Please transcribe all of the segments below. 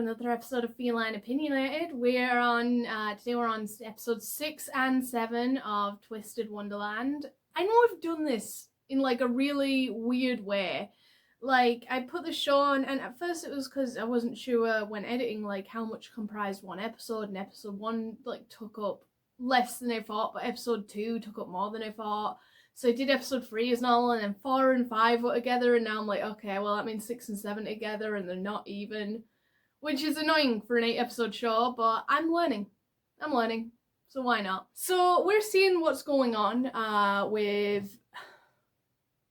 another episode of Feline Opinionated. We're on, today we're on episodes 6 and 7 of Twisted Wonderland. I know I've done this in like a really weird way. Like, I put the show on, and at first it was because I wasn't sure when editing, like, how much comprised one episode, and episode 1, like, took up less than I thought, but episode 2 took up more than I thought. So I did episode 3 as normal, and then 4 and 5 were together, and now I'm like, okay, well that means 6 and 7 together, and they're not even. Which is annoying for an 8-episode show, but I'm learning. So why not? So we're seeing what's going on with...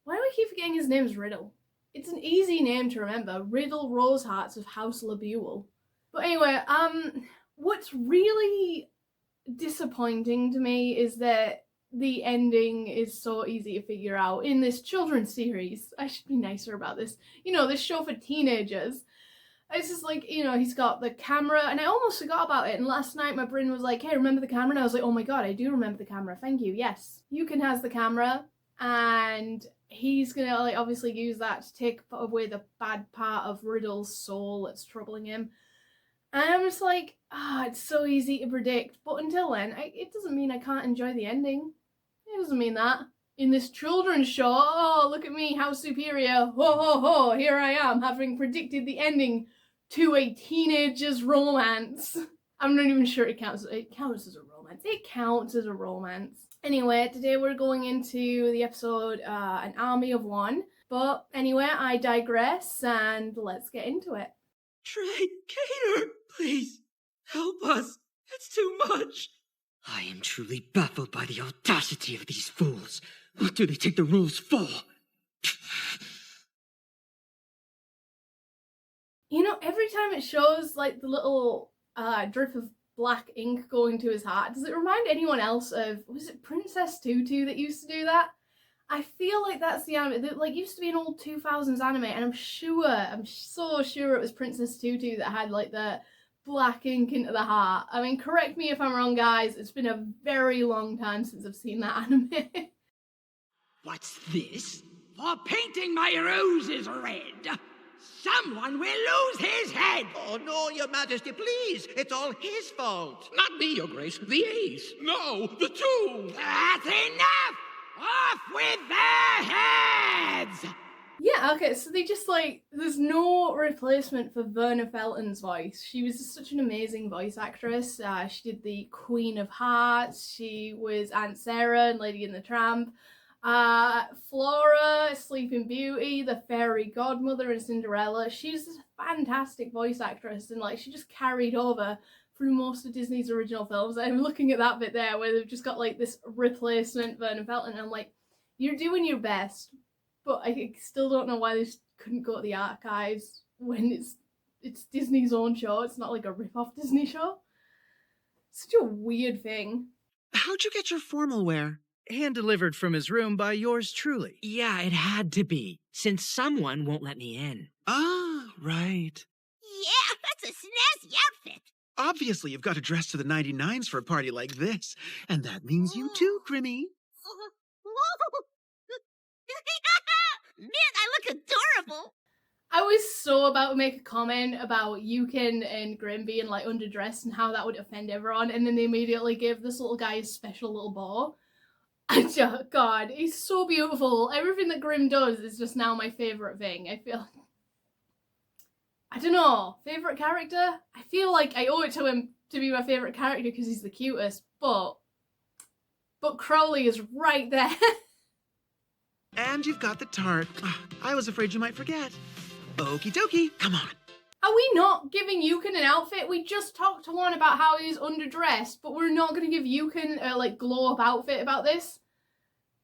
Why do I keep forgetting his name's Riddle? It's an easy name to remember. Riddle Rosehearts of House Lebuel. But anyway, what's really disappointing to me is that the ending is so easy to figure out in this children's series. I should be nicer about this. You know, this show for teenagers. It's just like, you know, he's got the camera, and I almost forgot about it, and last night my brain was like, hey, remember the camera? And I was like, oh my god, I do remember the camera, thank you, yes. Yukin has the camera, and he's gonna, like, obviously use that to take away the bad part of Riddle's soul that's troubling him. And I'm just like, it's so easy to predict, but until then, it doesn't mean I can't enjoy the ending. It doesn't mean that. In this children's show, oh, look at me, how superior, ho ho ho, here I am, having predicted the ending to a teenager's romance. I'm not even sure it counts as a romance. It counts as a romance. Anyway, today we're going into the episode, An Army of One. But anyway, I digress, and let's get into it. Trey, Cater, please, help us. It's too much. I am truly baffled by the audacity of these fools. What do they take the rules for? You know, every time it shows, like, the little drip of black ink going to his heart, does it remind anyone else of, was it Princess Tutu that used to do that? I feel like that's the anime that, like, used to be an old 2000s anime, and I'm so sure it was Princess Tutu that had, like, the black ink into the heart. I mean, correct me if I'm wrong, guys. It's been a very long time since I've seen that anime. What's this? For painting my roses red, someone will lose his head! Oh, no, your majesty, please. It's all his fault. Not me, your grace. The ace. No, the two. That's enough! Off with their heads! Yeah, okay, so they just, like, there's no replacement for Verna Felton's voice. She was just such an amazing voice actress. She did the Queen of Hearts. She was Aunt Sarah in Lady and the Tramp. Flora, Sleeping Beauty, the fairy godmother in Cinderella. She's a fantastic voice actress, and, like, she just carried over through most of Disney's original films. I'm looking at that bit there where they've just got, like, this replacement Verna Felton, and I'm like, you're doing your best, but I still don't know why they just couldn't go to the archives when it's Disney's own show. It's not like a rip-off Disney show. Such a weird thing. How'd you get your formal wear? Hand-delivered from his room by yours truly. Yeah, it had to be, since someone won't let me in. Ah, right. Yeah, that's a snazzy outfit. Obviously, you've got to dress to the 99s for a party like this. And that means you too, Grimmy. Whoa! Man, I look adorable. I was so about to make a comment about Yukin and Grim being, like, underdressed and how that would offend everyone, and then they immediately gave this little guy a special little bow. God, he's so beautiful. Everything that Grim does is just now my favourite thing. I feel... I don't know. Favourite character? I feel like I owe it to him to be my favourite character because he's the cutest, but Crowley is right there. And you've got the tart. I was afraid you might forget. Okie dokie, come on. Are we not giving Yukin an outfit? We just talked to one about how he's underdressed, but we're not going to give Yukin a, like, glow-up outfit about this?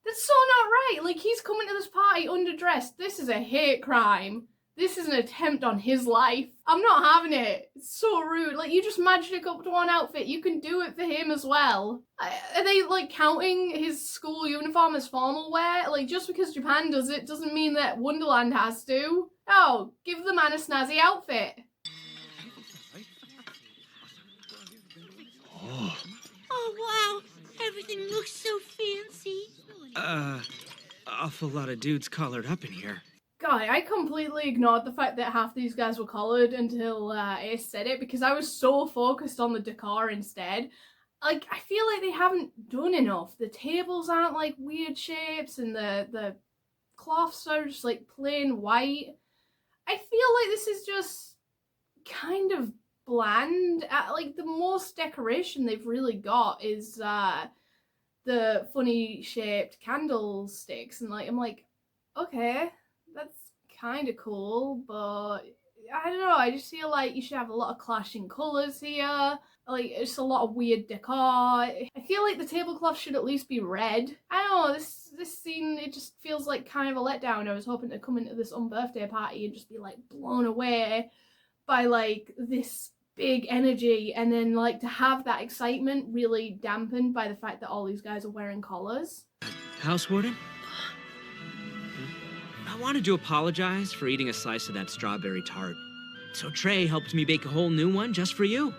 That's so not right. Like, he's coming to this party underdressed. This is a hate crime. This is an attempt on his life. I'm not having it. It's so rude. Like, you just magic up to one outfit. You can do it for him as well. Are they, like, counting his school uniform as formal wear? Like, just because Japan does it doesn't mean that Wonderland has to. Oh, give the man a snazzy outfit. Oh, wow. Everything looks so fancy. Awful lot of dudes collared up in here. God, I completely ignored the fact that half these guys were collared until Ace said it, because I was so focused on the decor instead. Like, I feel like they haven't done enough. The tables aren't like weird shapes, and the cloths are just like plain white. I feel like this is just kind of bland. Like, the most decoration they've really got is the funny shaped candlesticks, and like I'm like, okay, that's kind of cool, but I don't know, I just feel like you should have a lot of clashing colours here. Like, it's a lot of weird decor. I feel like the tablecloth should at least be red. I don't know, this scene, it just feels like kind of a letdown. I was hoping to come into this unbirthday party and just be like blown away by like this big energy, and then like to have that excitement really dampened by the fact that all these guys are wearing collars. House Warden? I wanted to apologize for eating a slice of that strawberry tart. So Trey helped me bake a whole new one just for you.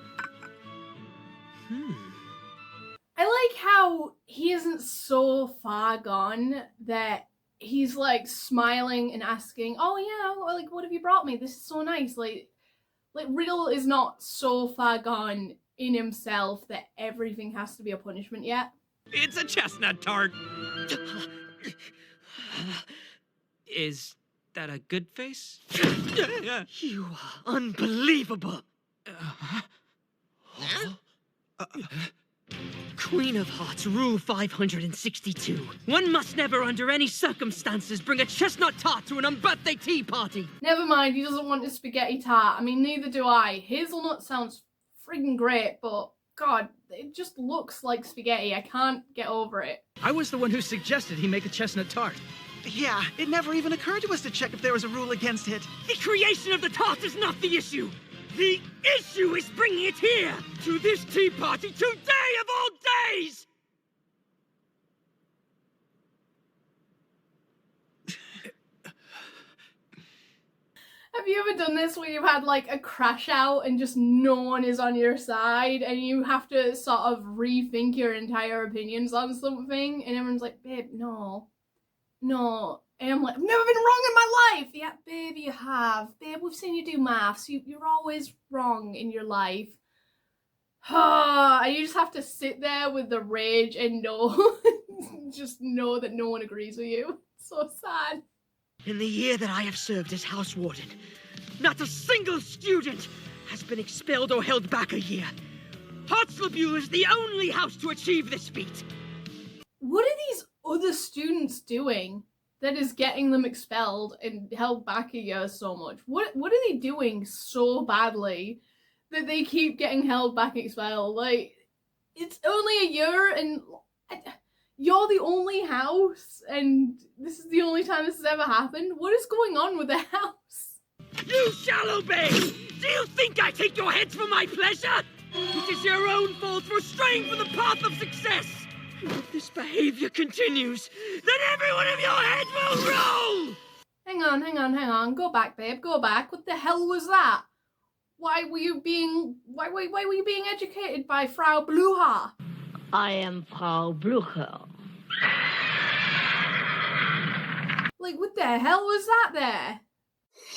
I like how he isn't so far gone that he's like smiling and asking, oh yeah, like what have you brought me? This is so nice. Like Riddle is not so far gone in himself that everything has to be a punishment yet. It's a chestnut tart. Is that a good face? You are unbelievable. Queen of Hearts, Rule 562. One must never, under any circumstances, bring a chestnut tart to an unbirthday tea party. Never mind, he doesn't want a spaghetti tart. I mean, neither do I. Hazelnut sounds friggin' great, but God, it just looks like spaghetti. I can't get over it. I was the one who suggested he make a chestnut tart. Yeah, it never even occurred to us to check if there was a rule against it. The creation of the tart is not the issue. The issue is bringing it here, to this tea party, today of all days! Have you ever done this where you've had like a crash out and just no one is on your side and you have to sort of rethink your entire opinions on something, and everyone's like, babe, no. And I'm like, I've never been wrong in my life. Yeah, babe, you have. Babe, we've seen you do maths. You're always wrong in your life. And you just have to sit there with the rage and know, just know that no one agrees with you. So sad. In the year that I have served as House Warden, not a single student has been expelled or held back a year. Hartslebule is the only house to achieve this feat. What are these other students doing that is getting them expelled and held back a year so much? What are they doing so badly that they keep getting held back and expelled? Like, it's only a year and you're the only house and this is the only time this has ever happened. What is going on with the house? You shall obey! Do you think I take your heads for my pleasure? It is your own fault for straying from the path of success! If this behavior continues, then every one of your heads will roll! Hang on. Go back, babe. Go back. What the hell was that? Why were you being educated by Frau Blucher? I am Frau Blucher. Like, what the hell was that there?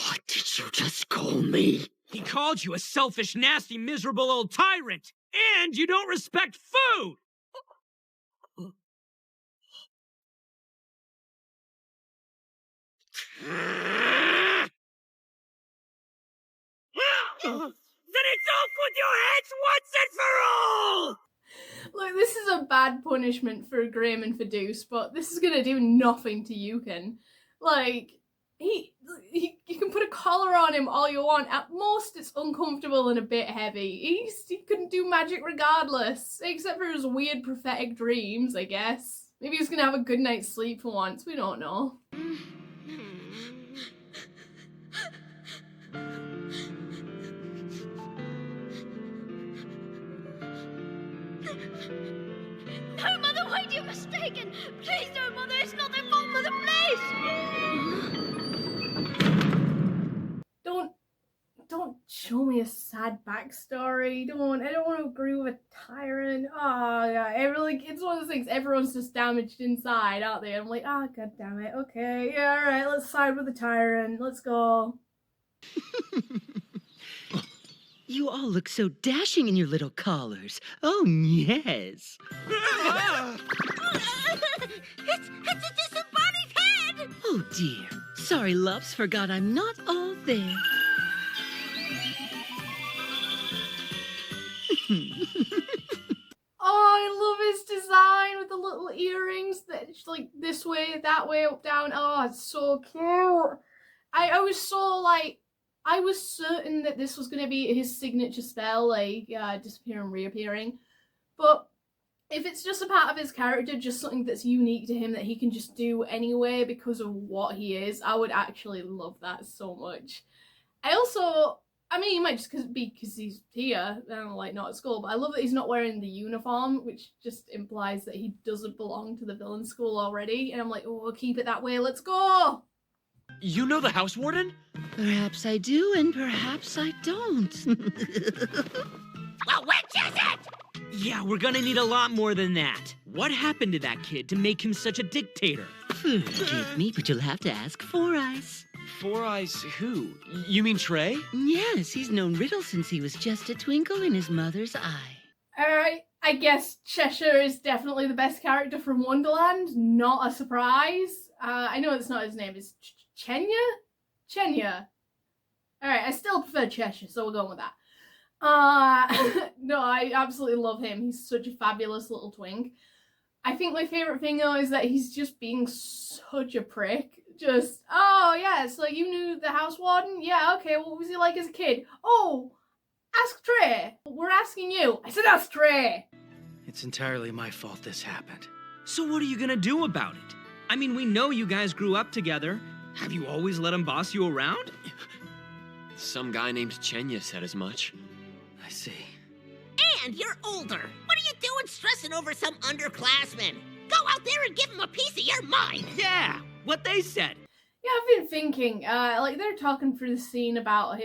What did you just call me? He called you a selfish, nasty, miserable old tyrant. And you don't respect food! Then it's off with your heads once and for all! Look, this is a bad punishment for Graham and for Deuce, but this is gonna do nothing to Yukon. Like, you can put a collar on him all you want. At most, it's uncomfortable and a bit heavy. He couldn't do magic regardless, except for his weird prophetic dreams, I guess. Maybe he's gonna have a good night's sleep for once, we don't know. No, Mother, wait, you're mistaken. Please, no, Mother, it's not their fault, Mother, please. Don't show me a sad backstory. I don't want to agree with a tyrant. Oh yeah, it's one of those things. Everyone's just damaged inside, aren't they? I'm like, oh god damn it. Okay, yeah, all right. Let's side with the tyrant. Let's go. You all look so dashing in your little collars. Oh yes. It's a disembodied head! Oh dear. Sorry, loves, forgot I'm not all there. Oh, I love his design with the little earrings that's like this way, that way, up, down. Oh, it's so cute. I was so like, I was certain that this was going to be his signature spell, like disappearing, reappearing. But if it's just a part of his character, just something that's unique to him that he can just do anyway because of what he is, I would actually love that so much. I mean, he might just be because he's here, and like not at school, but I love that he's not wearing the uniform, which just implies that he doesn't belong to the villain school already. And I'm like, oh, keep it that way, let's go! You know the house warden? Perhaps I do, and perhaps I don't. Well, which is it? Yeah, we're gonna need a lot more than that. What happened to that kid to make him such a dictator? Forgive me, but you'll have to ask Four Eyes. Four Eyes who? You mean Trey? Yes, he's known Riddle since he was just a twinkle in his mother's eye. Alright, I guess Cheshire is definitely the best character from Wonderland. Not a surprise. I know it's not his name, it's Chenya? Chenya. Alright, I still prefer Cheshire, so we're going with that. No, I absolutely love him. He's such a fabulous little twink. I think my favourite thing though is that he's just being such a prick. Just, oh yeah, so you knew the house warden? Yeah, okay, what was he like as a kid? Oh, ask Trey. We're asking you. I said ask Trey. It's entirely my fault this happened. So what are you gonna do about it? I mean, we know you guys grew up together. Have you always let him boss you around? Some guy named Chenya said as much. I see. And you're older. What are you doing stressing over some underclassmen? Go out there and give him a piece of your mind. Yeah, what they said. Yeah, I've been thinking, like they're talking through the scene about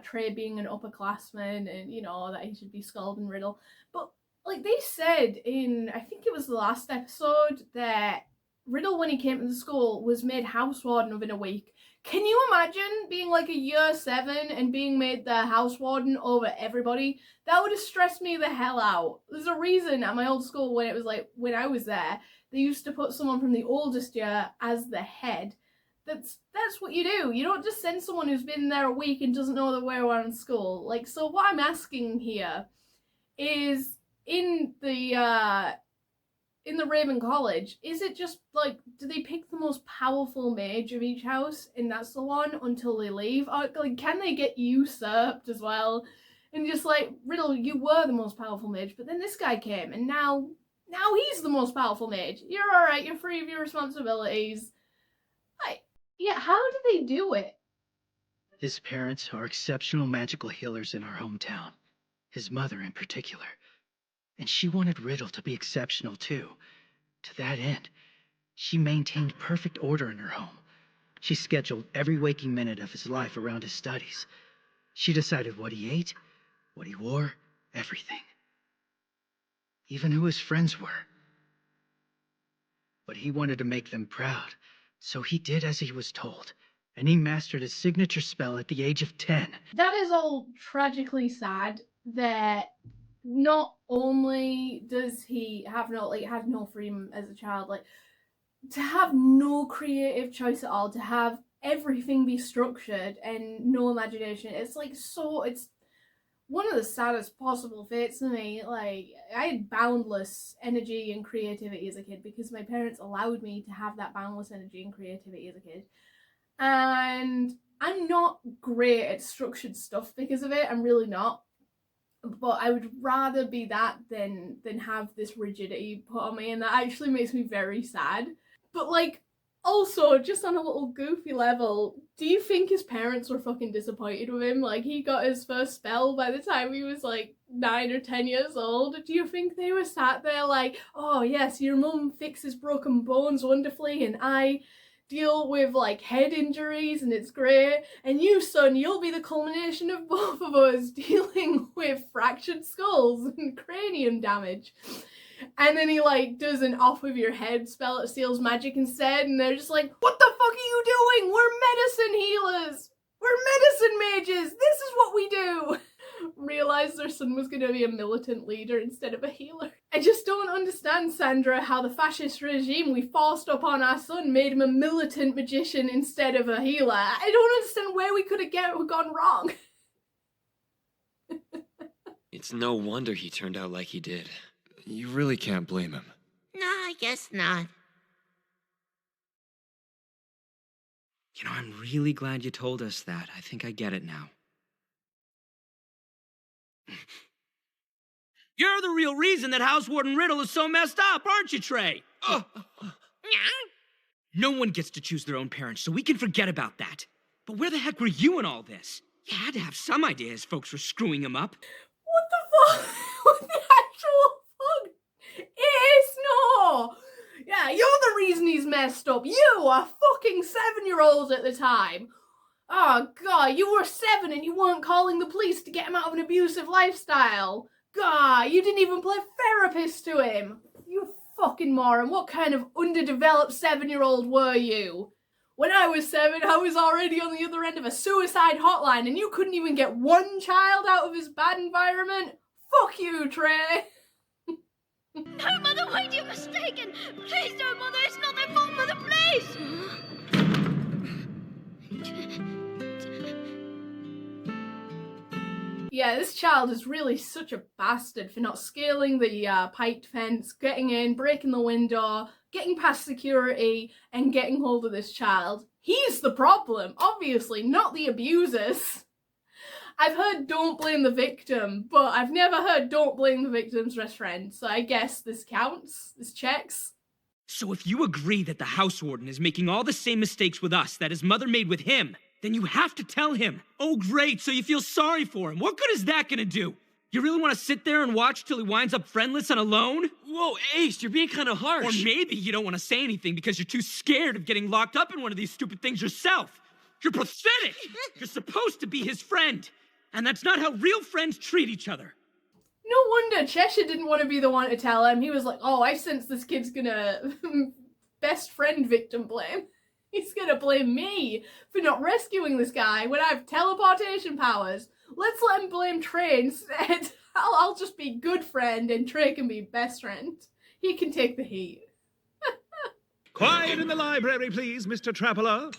Trey being an upperclassman and, you know, that he should be scolding Riddle. But, like, they said in, I think it was the last episode, that Riddle, when he came to the school, was made house warden within a week. Can you imagine being like a year 7 and being made the house warden over everybody? That would have stressed me the hell out. There's a reason at my old school when I was there, they used to put someone from the oldest year as the head. That's what you do. You don't just send someone who's been there a week and doesn't know their way around school. Like, so what I'm asking here is in the Raven College, is it just like, do they pick the most powerful mage of each house and that's the one until they leave? Or like, can they get usurped as well? And just like, Riddle, you were the most powerful mage, but then this guy came and now he's the most powerful mage. You're alright, you're free of your responsibilities. Yeah, how do they do it? His parents are exceptional magical healers in our hometown. His mother in particular. And she wanted Riddle to be exceptional too. To that end, she maintained perfect order in her home. She scheduled every waking minute of his life around his studies. She decided what he ate, what he wore, everything. Even who his friends were. But he wanted to make them proud, so he did as he was told. And he mastered his signature spell at the age of 10. That is all tragically sad that not only does he have no freedom as a child, like to have no creative choice at all, to have everything be structured and no imagination, it's one of the saddest possible fates to me. Like, I had boundless energy and creativity as a kid because my parents allowed me to have that boundless energy and creativity as a kid. And I'm not great at structured stuff because of it. I'm really not. But I would rather be that than have this rigidity put on me, and that actually makes me very sad. But like, also, just on a little goofy level, do you think his parents were fucking disappointed with him? Like, he got his first spell by the time he was like 9 or 10 years old. Do you think they were sat there like, oh yes, your mum fixes broken bones wonderfully and I deal with like head injuries, and it's great. And you, son, you'll be the culmination of both of us dealing with fractured skulls and cranium damage. And then he like does an off with your head spell that steals magic instead, and they're just like, what the fuck are you doing? We're medicine healers! We're medicine mages! This is what we do! Realized their son was going to be a militant leader instead of a healer. I just don't understand, Sandra, how the fascist regime we forced upon our son made him a militant magician instead of a healer. I don't understand where we could have gone wrong. It's no wonder he turned out like he did. You really can't blame him. No, I guess not. You know, I'm really glad you told us that. I think I get it now. You're the real reason that House Warden Riddle is so messed up, aren't you, Trey? No one gets to choose their own parents, so we can forget about that. But where the heck were you in all this? You had to have some idea his folks were screwing him up. What the fuck? What the actual fuck? It's no! Yeah, you're the reason he's messed up. You were fucking 7-year-olds at the time. Oh god, you were 7 and you weren't calling the police to get him out of an abusive lifestyle. God, you didn't even play therapist to him. You fucking moron. What kind of underdeveloped 7-year-old were you? When I was 7, I was already on the other end of a suicide hotline and you couldn't even get one child out of his bad environment? Fuck you, Trey. No, Mother, wait, you're mistaken. Please don't, Mother. It's not their fault, Mother, please. Yeah, this child is really such a bastard for not scaling the piped fence, getting in, breaking the window, getting past security, and getting hold of this child. He's the problem, obviously, not the abusers. I've heard don't blame the victim, but I've never heard don't blame the victim's best friend, so I guess this counts, this checks. So if you agree that the house warden is making all the same mistakes with us that his mother made with him, then you have to tell him. Oh great, so you feel sorry for him. What good is that gonna do? You really want to sit there and watch till he winds up friendless and alone? Whoa, Ace, you're being kind of harsh. Or maybe you don't want to say anything because you're too scared of getting locked up in one of these stupid things yourself. You're pathetic. You're supposed to be his friend. And that's not how real friends treat each other. No wonder Cheshire didn't want to be the one to tell him. He was like, oh, I sense this kid's gonna best friend victim blame. He's gonna blame me for not rescuing this guy when I have teleportation powers. Let's let him blame Trey instead. I'll just be good friend and Trey can be best friend. He can take the heat. Quiet in the library, please, Mr. Traveler.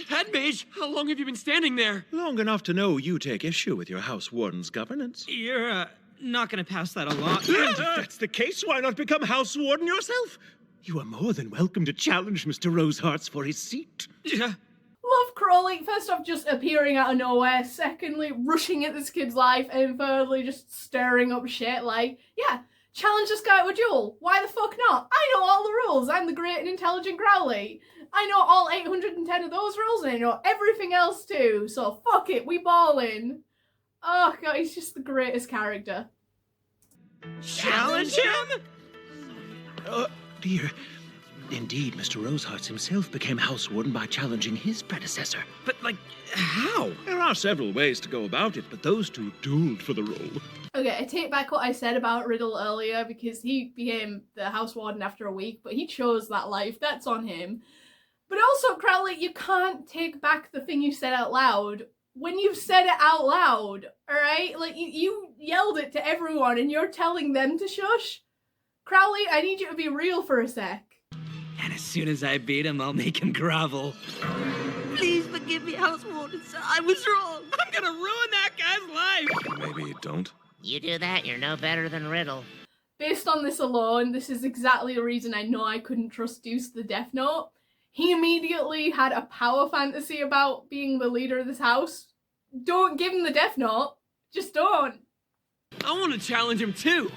Head mage, how long have you been standing there? Long enough to know you take issue with your house warden's governance. You're, not gonna pass that along. And if that's the case, why not become house warden yourself? You are more than welcome to challenge Mr. Rosehearts for his seat. Love Crowley, first off just appearing out of nowhere, secondly rushing at this kid's life, and thirdly just stirring up shit like, yeah, challenge this guy to a duel. Why the fuck not? I know all the rules. I'm the great and intelligent Crowley. I know all 810 of those rules and I know everything else too. So fuck it, we ballin'. Oh god, he's just the greatest character. Challenge him? Dear. Indeed, Mr. Rosehearts himself became house warden by challenging his predecessor. But, like, how? There are several ways to go about it, but those two dueled for the role. Okay, I take back what I said about Riddle earlier because he became the house warden after a week, but he chose that life. That's on him. But also, Crowley, you can't take back the thing you said out loud when you've said it out loud, alright? Like, you yelled it to everyone and you're telling them to shush? Crowley, I need you to be real for a sec. And as soon as I beat him, I'll make him grovel. Please forgive me, House Warden, sir. I was wrong. I'm gonna ruin that guy's life. Maybe don't. You do that, you're no better than Riddle. Based on this alone, this is exactly the reason I know I couldn't trust Deuce the Death Note. He immediately had a power fantasy about being the leader of this house. Don't give him the Death Note. Just don't. I want to challenge him too.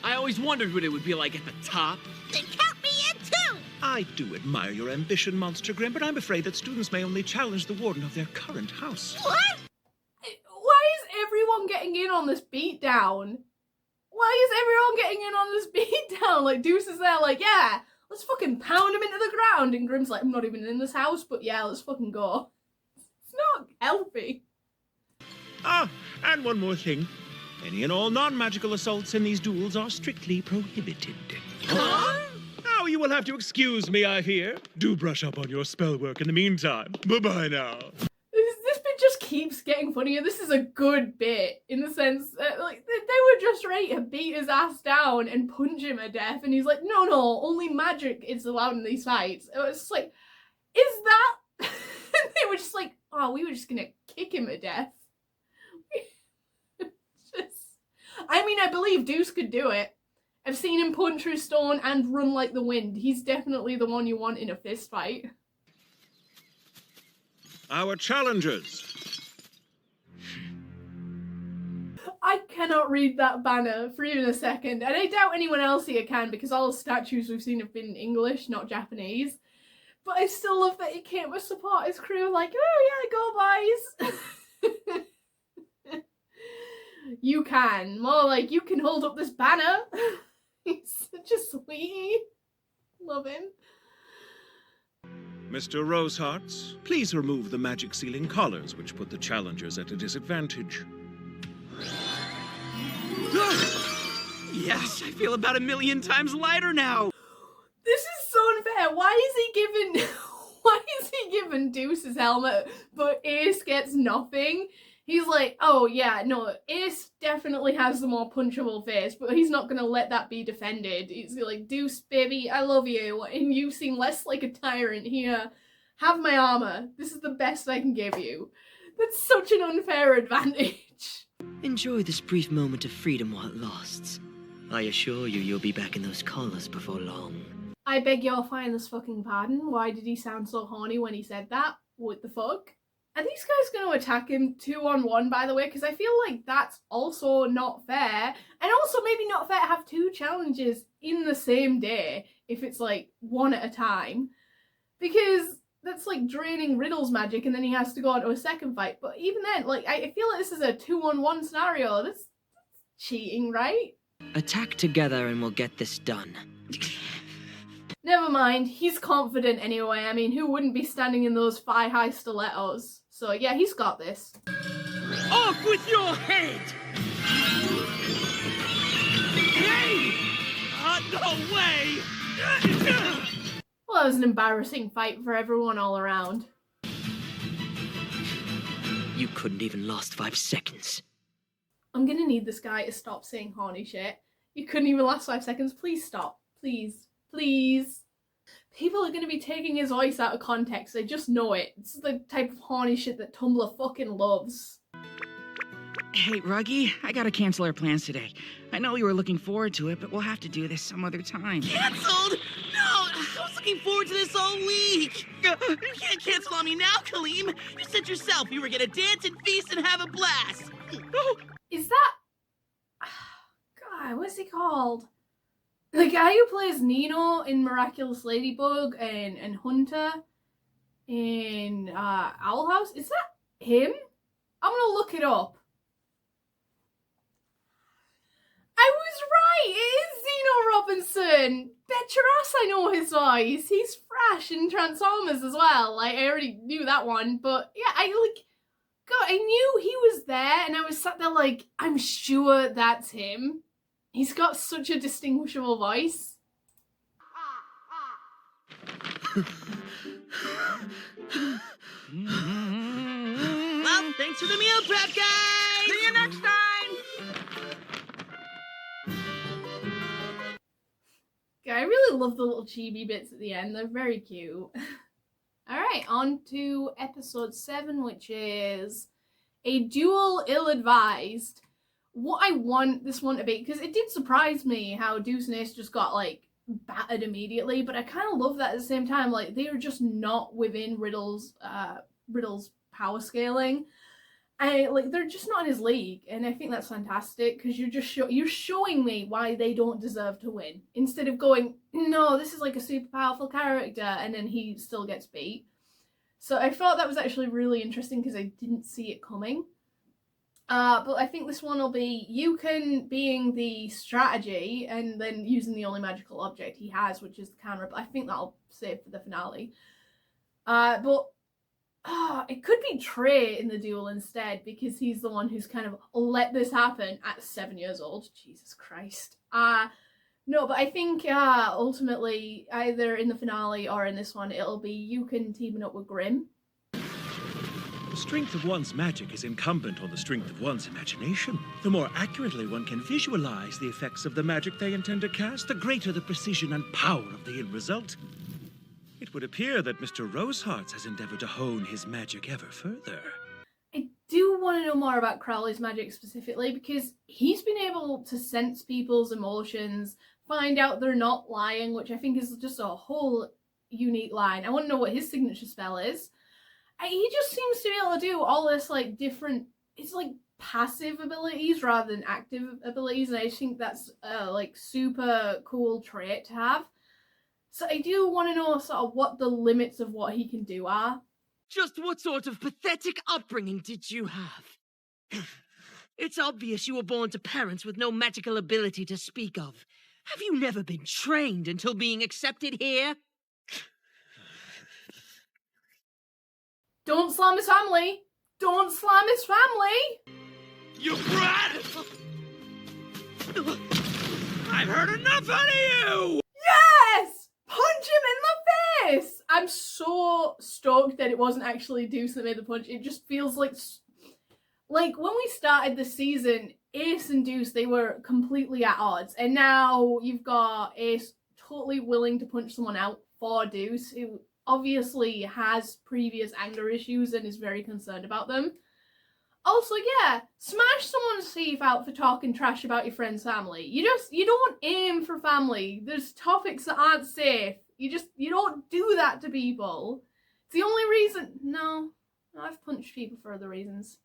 I always wondered what it would be like at the top. Then count me in too! I do admire your ambition, Monster Grim, but I'm afraid that students may only challenge the warden of their current house. What? Why is everyone getting in on this beatdown? Why is everyone getting in on this beatdown? Like, Deuce is there like, yeah, let's fucking pound him into the ground. And Grimm's like, I'm not even in this house, but yeah, let's fucking go. It's not healthy. Ah, and one more thing. Any and all non-magical assaults in these duels are strictly prohibited. Huh? Now you will have to excuse me, I fear. Do brush up on your spell work in the meantime. Bye-bye now. This bit just keeps getting funnier. This is a good bit in the sense that, like, they were just ready to beat his ass down and punch him to death, and he's like, no, only magic is allowed in these fights. It was just like, is that? They were just like, oh, we were just gonna kick him to death. I mean, I believe Deuce could do it. I've seen him punch through stone and run like the wind. He's definitely the one you want in a fist fight. Our challengers. I cannot read that banner for even a second, and I doubt anyone else here can because all the statues we've seen have been in English, not Japanese. But I still love that he came to support his crew, like, oh yeah, go boys. You can. More like, you can hold up this banner. He's such a sweetie. Love him. Mr. Rosehearts, please remove the magic ceiling collars which put the challengers at a disadvantage. Yes, I feel about 1,000,000 times lighter now. This is so unfair. Why is he giving Deuce his helmet, but Ace gets nothing? He's like, oh yeah, no, Ace definitely has the more punchable face, but he's not gonna let that be defended. He's like, Deuce, baby, I love you, and you seem less like a tyrant here. Have my armor. This is the best I can give you. That's such an unfair advantage. Enjoy this brief moment of freedom while it lasts. I assure you, you'll be back in those collars before long. I beg your finest fucking pardon. Why did he sound so horny when he said that? What the fuck? Are these guys going to attack him 2-on-1, by the way? Because I feel like that's also not fair. And also maybe not fair to have 2 challenges in the same day if it's like one at a time. Because that's like draining Riddle's magic and then he has to go on to a second fight. But even then, like, I feel like this is a 2-on-1 scenario. That's cheating, right? Attack together and we'll get this done. Never mind, he's confident anyway. I mean, who wouldn't be standing in those thigh-high stilettos? So yeah, he's got this. Off with your head! Hey! No way! Well, that was an embarrassing fight for everyone all around. You couldn't even last 5 seconds. I'm gonna need this guy to stop saying horny shit. You couldn't even last 5 seconds. Please stop. Please. Please. People are going to be taking his voice out of context. They just know it. It's the type of horny shit that Tumblr fucking loves. Hey, Ruggy, I gotta cancel our plans today. I know we were looking forward to it, but we'll have to do this some other time. Cancelled? No! I was looking forward to this all week! You can't cancel on me now, Kaleem! You said yourself you were gonna dance and feast and have a blast! Is that... God, what's he called? The guy who plays Nino in Miraculous Ladybug and Hunter in Owl House? Is that him? I'm gonna look it up. I was right! It is Zeno Robinson! Bet your ass I know his voice! He's fresh in Transformers as well. Like, I already knew that one, but yeah, God, I knew he was there, and I was sat there like, I'm sure that's him. He's got such a distinguishable voice. Well, thanks for the meal prep, guys! See you next time! Yeah, I really love the little chibi bits at the end. They're very cute. Alright, on to episode 7, which is A Duel Ill-Advised. What I want this one to be, because it did surprise me how Deuce and Ace just got, like, battered immediately, but I kind of love that at the same time. Like, they are just not within Riddle's power scaling. And, like, they're just not in his league, and I think that's fantastic, because you're showing me why they don't deserve to win, instead of going, no, this is, like, a super powerful character, and then he still gets beat. So I thought that was actually really interesting, because I didn't see it coming. But I think this one will be Yukon being the strategy and then using the only magical object he has, which is the camera. But I think that'll save for the finale. But it could be Trey in the duel instead, because he's the one who's kind of let this happen at 7 years old. Jesus Christ. No, but I think ultimately, either in the finale or in this one, it'll be Yukon teaming up with Grimm. The strength of one's magic is incumbent on the strength of one's imagination. The more accurately one can visualize the effects of the magic they intend to cast, the greater the precision and power of the end result. It would appear that Mr. Rosehearts has endeavored to hone his magic ever further. I do want to know more about Crowley's magic specifically, because he's been able to sense people's emotions, find out they're not lying, which I think is just a whole unique line. I want to know what his signature spell is. He just seems to be able to do all this like different, it's like passive abilities rather than active abilities, and I just think that's like super cool trait to have. So I do want to know sort of what the limits of what he can do are. Just what sort of pathetic upbringing did you have? It's obvious you were born to parents with no magical ability to speak of. Have you never been trained until being accepted here? Don't slam his family! Don't slam his family! You brat! I've heard enough out of you! Yes! Punch him in the face! I'm so stoked that it wasn't actually Deuce that made the punch. It just feels like when we started the season, Ace and Deuce, they were completely at odds. And now you've got Ace totally willing to punch someone out for Deuce, who obviously has previous anger issues and is very concerned about them. Also, yeah, smash someone's teeth out for talking trash about your friend's family. You don't aim for family. There's topics that aren't safe. You don't do that to people. It's the only reason. No, I've punched people for other reasons.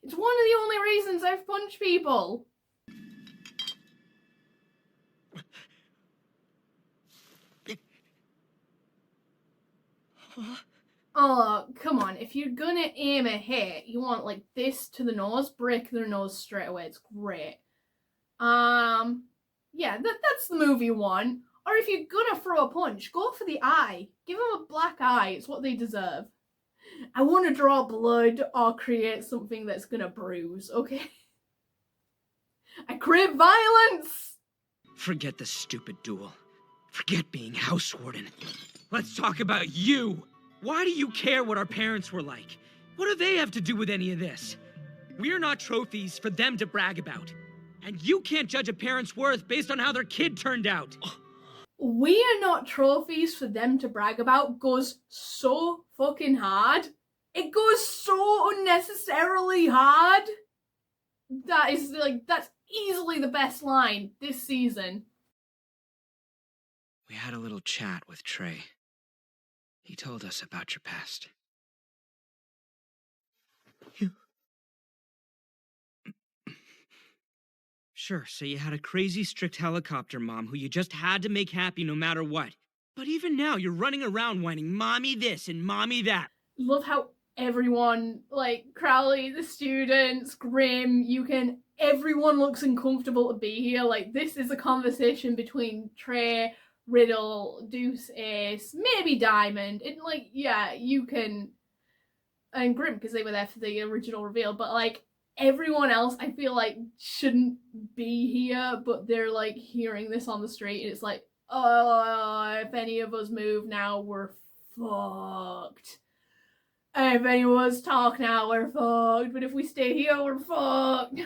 It's one of the only reasons I've punched people. Oh, come on. If you're gonna aim a hit, you want like this to the nose, break their nose straight away. It's great. Yeah, that's the movie one. Or if you're gonna throw a punch, go for the eye. Give them a black eye. It's what they deserve. I want to draw blood or create something that's gonna bruise, okay? I crave violence! Forget the stupid duel. Forget being house warden. Let's talk about you! Why do you care what our parents were like? What do they have to do with any of this? We're not trophies for them to brag about. And you can't judge a parent's worth based on how their kid turned out. We are not trophies for them to brag about goes so fucking hard. It goes so unnecessarily hard. That's easily the best line this season. We had a little chat with Trey. He told us about your past. Sure, so you had a crazy, strict helicopter mom who you just had to make happy no matter what. But even now, you're running around whining, "Mommy this and Mommy that." Love how everyone, like Crowley, the students, Grimm, Yukon, everyone looks uncomfortable to be here. Like, this is a conversation between Trey, Riddle, Deuce, Ace, maybe Diamond, and like, yeah, Yukon and Grimm, because they were there for the original reveal, but like, everyone else, I feel like, shouldn't be here, but they're like hearing this on the street, and it's like, oh, if any of us move now, we're fucked. If anyone's talk now, we're fucked. But if we stay here, we're fucked.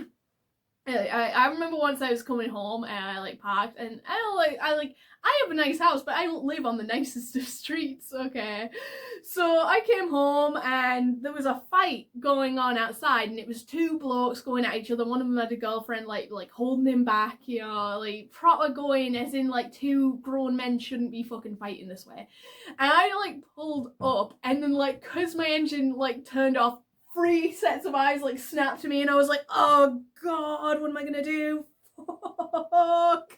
I remember once I was coming home and I like parked, and I have a nice house, but I don't live on the nicest of streets, okay? So I came home and there was a fight going on outside, and it was two blokes going at each other. One of them had a girlfriend like holding him back, you know, like proper going as in like two grown men shouldn't be fucking fighting this way. And I like pulled up, and then like cause my engine like turned off, 3 sets of eyes like snapped to me, and I was like, oh god, what am I gonna do? Fuck.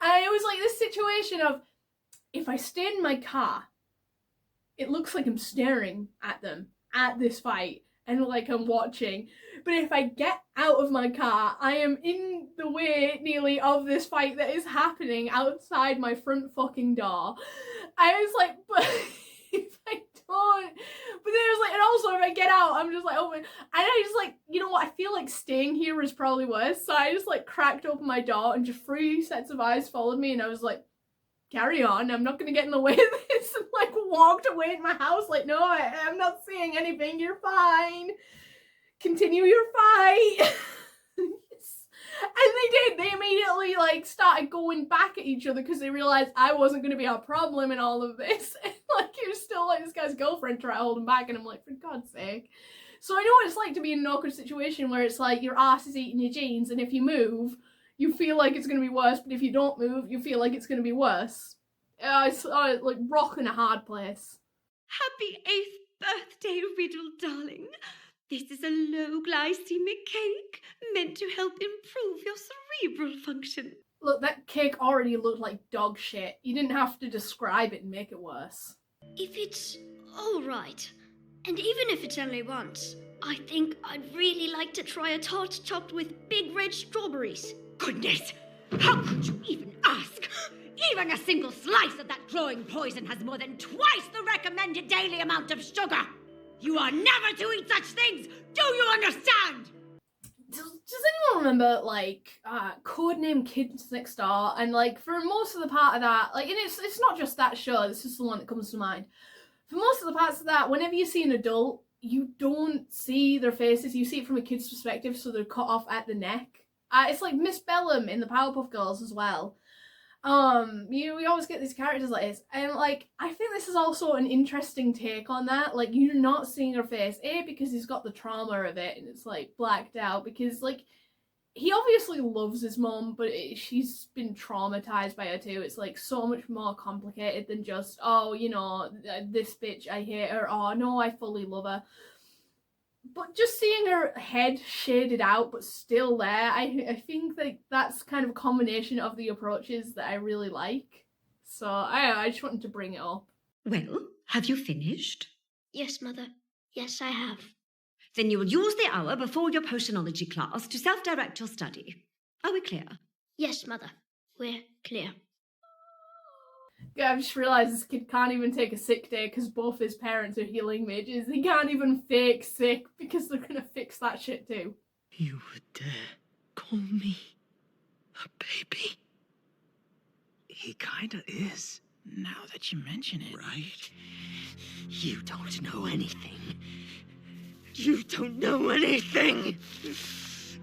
And it was like this situation of, if I stay in my car, it looks like I'm staring at them at this fight, and like I'm watching. But if I get out of my car, I am in the way nearly of this fight that is happening outside my front fucking door. I was like, but if I don't, but then I was like, and also if I get out, I'm just like, oh my, and I just like, you know what, I feel like staying here is probably worse. So I just like cracked open my door and just 3 sets of eyes followed me, and I was like, carry on, I'm not gonna get in the way of this, and like walked away in my house like, no, I'm not seeing anything, you're fine. Continue your fight. And they did. They immediately like started going back at each other because they realized I wasn't going to be a problem in all of this. And like it was still like this guy's girlfriend trying to hold him back, and I'm like, for God's sake. So I know what it's like to be in an awkward situation where it's like your ass is eating your jeans, and if you move, you feel like it's going to be worse, but if you don't move, you feel like it's going to be worse. It's like rock in a hard place. Happy 8th birthday, Riddle, darling. This is a low glycemic cake meant to help improve your cerebral function. Look, that cake already looked like dog shit. You didn't have to describe it and make it worse. If it's all right, and even if it's only once, I think I'd really like to try a tart topped with big red strawberries. Goodness! How could you even ask? Even a single slice of that growing poison has more than twice the recommended daily amount of sugar. You are never to eat such things! Do you understand? Does anyone remember, like, Codename Kids Next Door? And, like, for most of the part of that, like, and it's not just that show, this is the one that comes to mind. For most of the parts of that, whenever you see an adult, you don't see their faces, you see it from a kid's perspective, so they're cut off at the neck. It's like Miss Bellum in the Powerpuff Girls as well. We always get these characters like this, and like I think this is also an interesting take on that. Like you're not seeing her face, because he's got the trauma of it and it's like blacked out, because like he obviously loves his mom, but she's been traumatized by her too. It's like so much more complicated than just, oh, you know, this bitch, I hate her, oh no, I fully love her. But just seeing her head shaded out but still there, I think that that's kind of a combination of the approaches that I really like. So I just wanted to bring it up. Well, have you finished? Yes, Mother. Yes, I have. Then you will use the hour before your personology class to self-direct your study. Are we clear? Yes, Mother. We're clear. Yeah, I've just realised this kid can't even take a sick day because both his parents are healing mages. He can't even fake sick because they're gonna fix that shit too. You would dare call me a baby? He kinda is, now that you mention it. Right? You don't know anything. You don't know anything!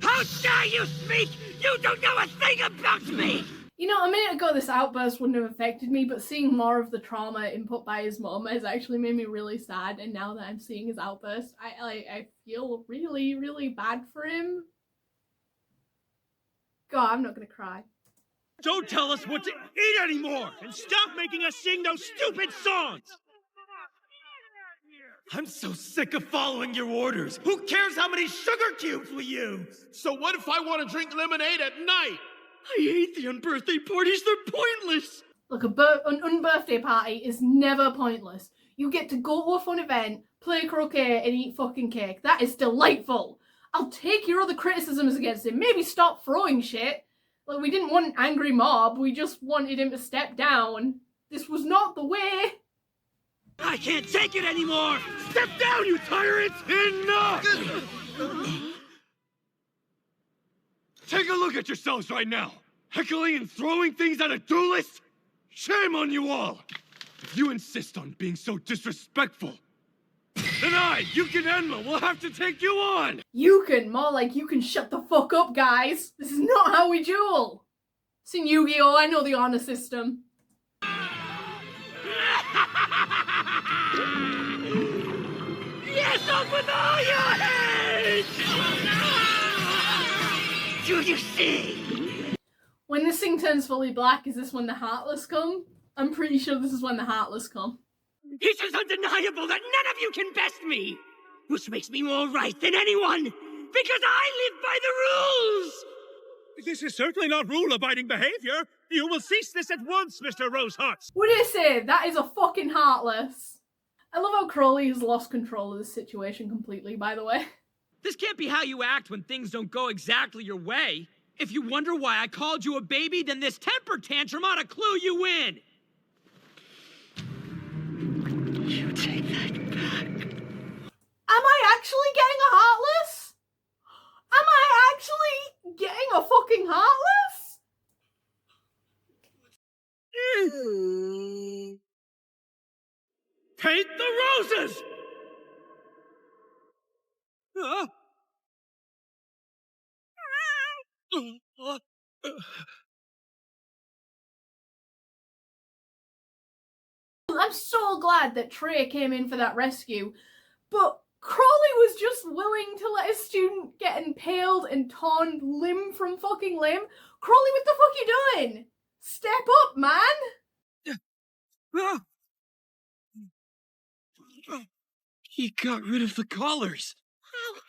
How dare you speak! You don't know a thing about me! You know, a minute ago this outburst wouldn't have affected me, but seeing more of the trauma input by his mom has actually made me really sad, and now that I'm seeing his outburst, I feel really, really bad for him. God, I'm not gonna cry. Don't tell us what to eat anymore! And stop making us sing those stupid songs! I'm so sick of following your orders. Who cares how many sugar cubes we use? So what if I want to drink lemonade at night? I hate the unbirthday parties, they're pointless! Look, an unbirthday party is never pointless. You get to go to a fun event, play croquet, and eat fucking cake. That is delightful. I'll take your other criticisms against him. Maybe stop throwing shit. Like, we didn't want an angry mob, we just wanted him to step down. This was not the way. I can't take it anymore! Step down, you tyrant! Enough! Take a look at yourselves right now! Heckling and throwing things at a duelist? Shame on you all! If you insist on being so disrespectful, then Yukin Enma, will have to take you on! Yukin, more like you can shut the fuck up, guys! This is not how we duel! It's in Yu-Gi-Oh! I know the honor system. Yes, up with all your heads! Do you see? When this thing turns fully black, is this when the Heartless come? I'm pretty sure this is when the Heartless come. It is undeniable that none of you can best me! Which makes me more right than anyone! Because I live by the rules! This is certainly not rule-abiding behavior! You will cease this at once, Mr. Rosehearts! What did it say? That is a fucking Heartless. I love how Crowley has lost control of this situation completely, by the way. This can't be how you act when things don't go exactly your way. If you wonder why I called you a baby, then this temper tantrum ought to clue you in. You take that back. Am I actually getting a Heartless? Am I actually getting a fucking Heartless? Paint the roses! I'm so glad that Trey came in for that rescue, but Crowley was just willing to let a student get impaled and torn limb from fucking limb. Crowley, what the fuck you doing? Step up, man! He got rid of the collars.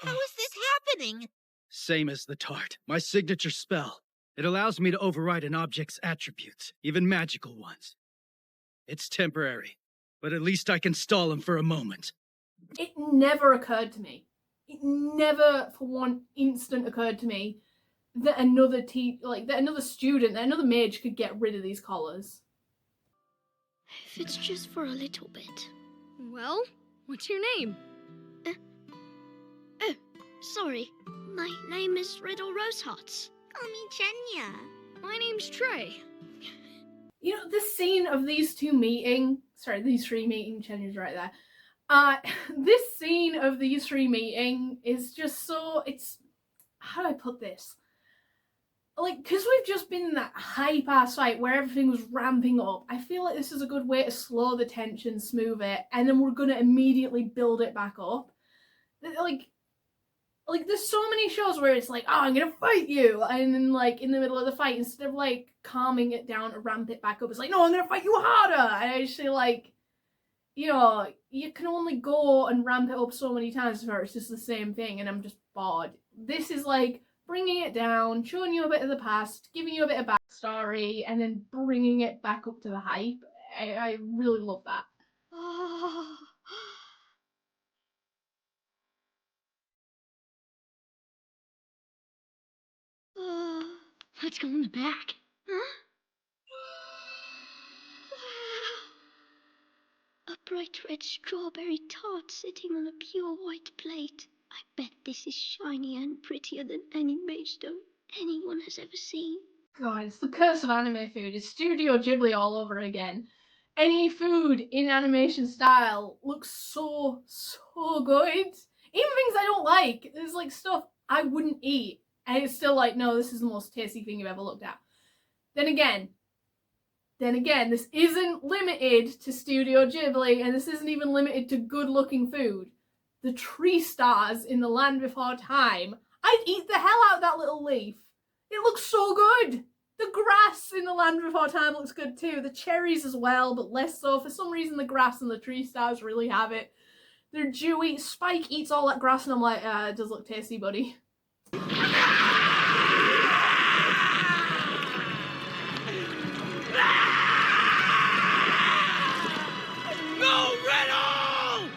How is this happening? Same as the tart. My signature spell. It allows me to override an object's attributes, even magical ones. It's temporary, but at least I can stall him for a moment. It never occurred to me. It never for one instant occurred to me that another student, that another mage could get rid of these collars. If it's just for a little bit. Well, what's your name? Sorry. My name is Riddle Rosehearts. Call me Chenya. My name's Trey. You know, this scene of these three meeting, Chenya's right there. This scene of these three meeting is just so, how do I put this? Like, because we've just been in that hype-ass fight where everything was ramping up, I feel like this is a good way to slow the tension, smooth it, and then we're going to immediately build it back up. Like, there's so many shows where it's like, oh, I'm going to fight you, and then, like, in the middle of the fight, instead of, like, calming it down to ramp it back up, it's like, no, I'm going to fight you harder, and I just feel like, you know, you can only go and ramp it up so many times before it's just the same thing, and I'm just bored. This is, like, bringing it down, showing you a bit of the past, giving you a bit of backstory, and then bringing it back up to the hype. I really love that. Let's go in the back. Huh? Wow. A bright red strawberry tart sitting on a pure white plate. I bet this is shinier and prettier than any mage stone anyone has ever seen. God, it's the curse of anime food. It's Studio Ghibli all over again. Any food in animation style looks so good. Even things I don't like. There's like stuff I wouldn't eat. And it's still like, no, this is the most tasty thing you've ever looked at. Then again, this isn't limited to Studio Ghibli, and this isn't even limited to good-looking food. The tree stars in The Land Before Time, I'd eat the hell out of that little leaf. It looks so good. The grass in The Land Before Time looks good too. The cherries as well, but less so. For some reason, the grass and the tree stars really have it. They're dewy. Spike eats all that grass, and I'm like, it does look tasty, buddy. No, Riddle!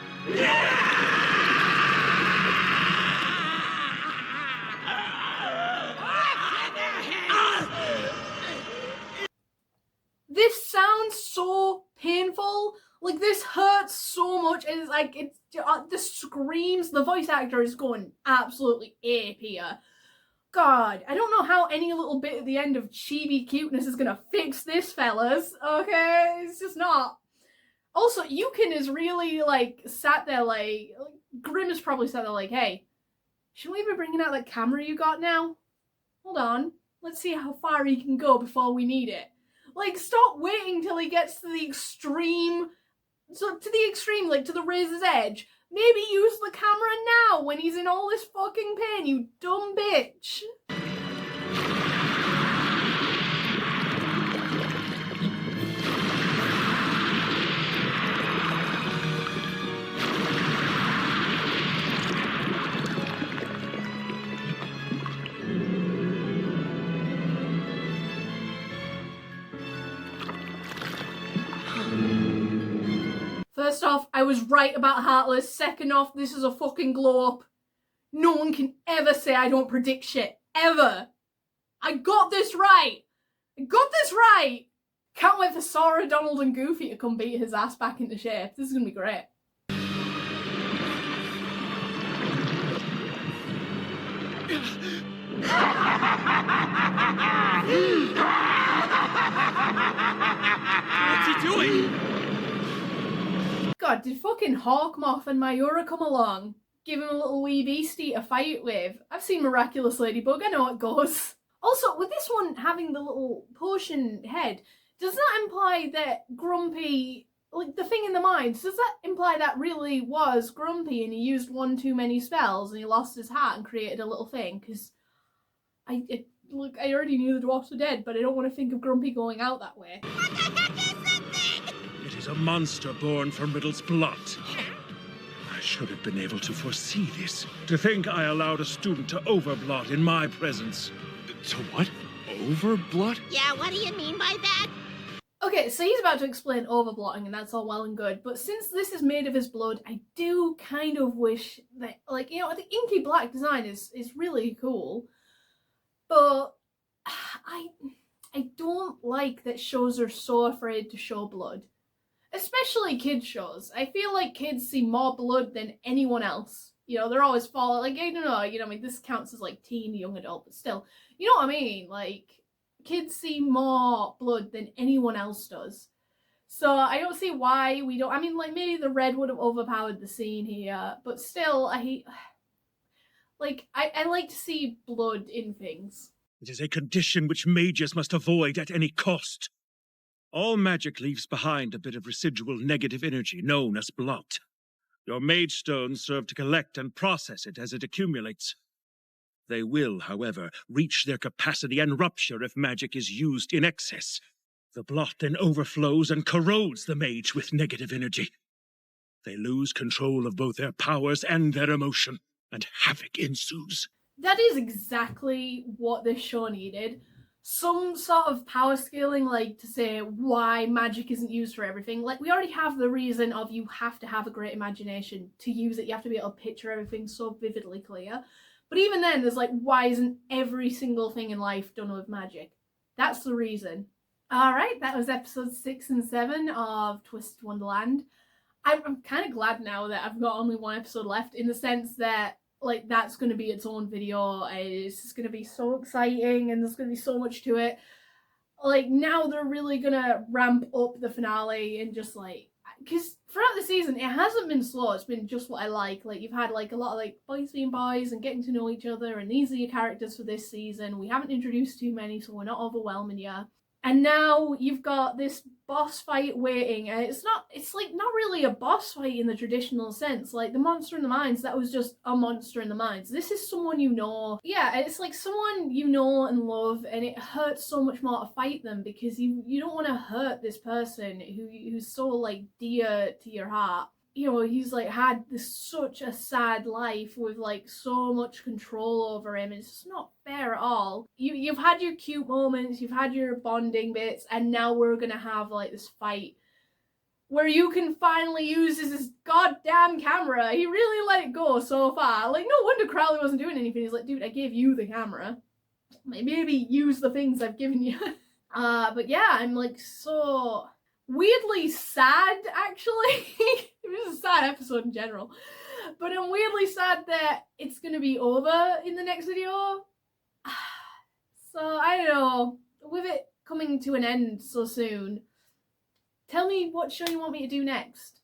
This sounds so painful. Like, this hurts so much. It's like, the screams, the voice actor is going absolutely ape here. God, I don't know how any little bit at the end of chibi cuteness is gonna fix this, fellas. Okay, it's just not. Also, Yukin is really, like, sat there, like Grimm is probably sat there like, hey, should we be bringing out that camera you got now? Hold on, let's see how far he can go before we need it. Like, stop waiting till he gets to the extreme, like, to the razor's edge. Maybe use the camera now when he's in all this fucking pain, you dumb bitch. First off, I was right about Heartless. Second off, this is a fucking glow up. No one can ever say I don't predict shit. Ever. I got this right. I got this right. Can't wait for Sora, Donald and Goofy to come beat his ass back into shape. This is gonna be great. What's he doing? God, did fucking Hawkmoth and Mayura come along? Give him a little wee beastie to fight with. I've seen Miraculous Ladybug, I know how it goes. Also, with this one having the little potion head, does that imply that Grumpy, like the thing in the mines, does that imply that really was Grumpy and he used one too many spells and he lost his hat and created a little thing? Because I already knew the dwarfs were dead, but I don't want to think of Grumpy going out that way. It is a monster born from Riddle's blood. I should have been able to foresee this. To think I allowed a student to overblot in my presence. To what? Overblot? Yeah, what do you mean by that? Okay, so he's about to explain overblotting, and that's all well and good, but since this is made of his blood, I do kind of wish that, like, you know, the inky black design is really cool, but I don't like that shows are so afraid to show blood. Especially kids shows. I feel like kids see more blood than anyone else. You know, they're always falling, like, I don't know, you know, I mean, this counts as, like, teen, young adult, but still, you know what I mean? Like, kids see more blood than anyone else does. So I don't see why we don't, I mean, like, maybe the red would have overpowered the scene here, but still, I like to see blood in things. It is a condition which mages must avoid at any cost. All magic leaves behind a bit of residual negative energy known as blot. Your mage stones serve to collect and process it as it accumulates. They will, however, reach their capacity and rupture if magic is used in excess. The blot then overflows and corrodes the mage with negative energy. They lose control of both their powers and their emotion, and havoc ensues. That is exactly what this show needed. Some sort of power scaling, like, to say why magic isn't used for everything. Like, we already have the reason of you have to have a great imagination to use it. You have to be able to picture everything so vividly clear. But even then, there's like, why isn't every single thing in life done with magic? That's the reason. Alright, that was episodes 6 and 7 of Twisted Wonderland. I'm kind of glad now that I've got only one episode left, in the sense that, like, that's going to be its own video. It's just going to be so exciting and there's going to be so much to it. Like, now they're really going to ramp up the finale and just, like, because throughout the season, it hasn't been slow. It's been just what I like. Like, you've had, like, a lot of, like, boys being boys and getting to know each other, and these are your characters for this season. We haven't introduced too many, so we're not overwhelming you. And now you've got this boss fight waiting, and it's like not really a boss fight in the traditional sense. Like, the monster in the mines, that was just a monster in the mines. This is someone you know. Yeah, it's like someone you know and love, and it hurts so much more to fight them, because you don't want to hurt this person who's so, like, dear to your heart. You know, he's, like, had such a sad life with, like, so much control over him. It's just not fair at all. You've had your cute moments, you've had your bonding bits, and now we're gonna have, like, this fight where you can finally use his goddamn camera. He really let it go so far. Like, no wonder Crowley wasn't doing anything. He's like, dude, I gave you the camera. Maybe use the things I've given you. But yeah, I'm, like, so weirdly sad, actually. It was a sad episode in general, but I'm weirdly sad that it's gonna be over in the next video. So I don't know, with it coming to an end so soon, tell me what show you want me to do next.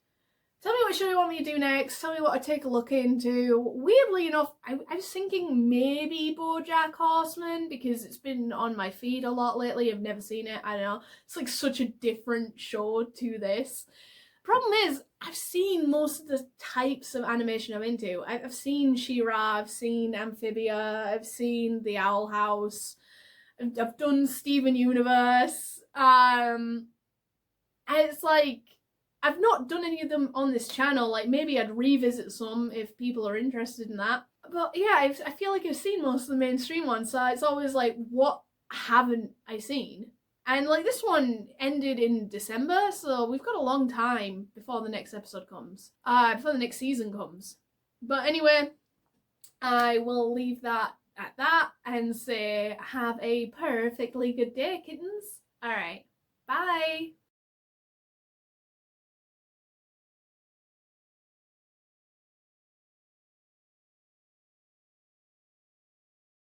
Tell me what show you want me to do next. Tell me what I take a look into. Weirdly enough, I was thinking maybe BoJack Horseman, because it's been on my feed a lot lately. I've never seen it. I don't know. It's like such a different show to this. Problem is, I've seen most of the types of animation I'm into. I've seen She-Ra, I've seen Amphibia, I've seen The Owl House, I've done Steven Universe, and it's like, I've not done any of them on this channel. Like, maybe I'd revisit some if people are interested in that. But yeah, I feel like I've seen most of the mainstream ones, so it's always like, what haven't I seen? And like this one ended in December, so we've got a long time before the next episode comes. Before the next season comes. But anyway, I will leave that at that and say have a perfectly good day, kittens. Alright, bye!